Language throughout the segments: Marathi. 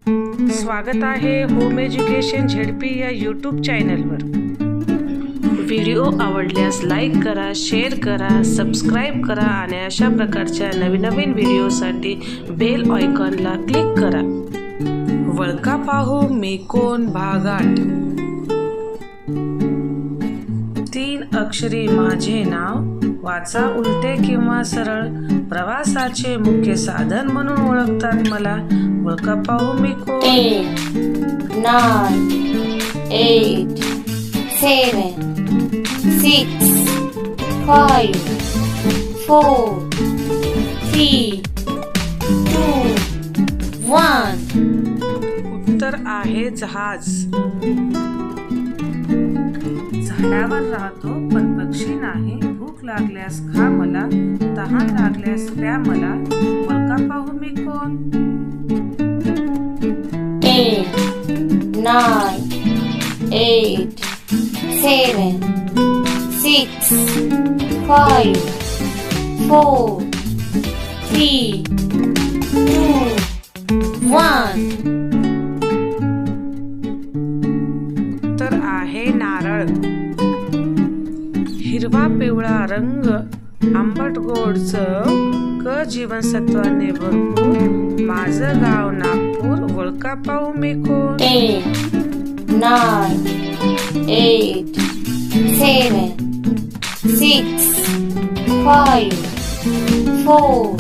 स्वागत आहे होम एज्युकेशन झेडपी या यूट्यूब चॅनलवर। व्हिडिओ आवडल्यास लाईक करा, शेअर करा, सबस्क्राईब करा आणि अशा प्रकारच्या नवीन व्हिडिओसाठी बेल आयकॉनला क्लिक करा। वळका पाहू मी कोण भाग 8। 3 अक्षरी माझे नाव, वाचा उलटे किंवा सरळ, प्रवासाचे मुख्य साधन म्हणून ओळखतात मला। वळका पाहू मी कोण। 10, 9, 8, 7, 6, 5, 4, 3, 2, 1। उत्तर आहे जहाज। झाडावर राहतो पण पक्षी नाही, भूक लागल्यास खा मला, तहान लागल्यास प्या मला। वळका पाहू मी कोण। 10, 9, 8, 7, 6, 5, 4, 3, 2, 1। उत्तर आहे नारळ। हिरवा पिवळा रंग, आंबट गोड चव, क जीवनसत्वाने भरपूर, माझं गाव नागपूर। वळका पाहू मी कोण। 10, 9, 8, 7, 6, 5, 4,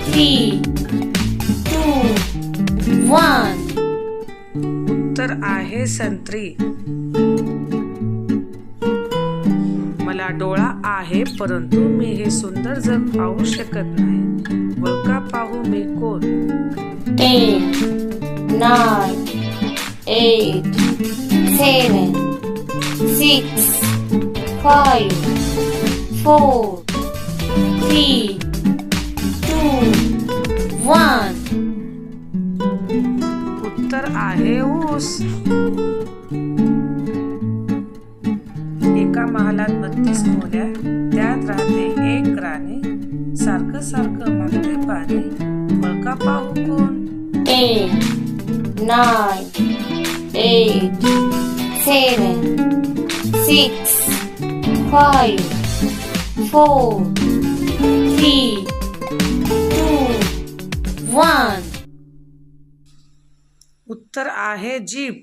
3, 2, 1। उत्तर आहे संत्री। मला डोळा आहे परंतु मी हे सुंदर जग पाहू शकत नाही। वळका पाहू मी कोण। 10, 9, 8, 7, 6, 5, 4, 3, 2, 1। उत्तर आहे ऊस। एका महालात 32 खोल्या, त्यात राहते एक राणी, सारखं सारखं मागते पाणी। वळका पाहू कोण। 10, 9, 8, 7, 6, 5, 4, 3, 2, 1। उत्तर आहे जीप।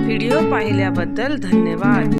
व्हिडिओ पाहिल्याबद्दल धन्यवाद।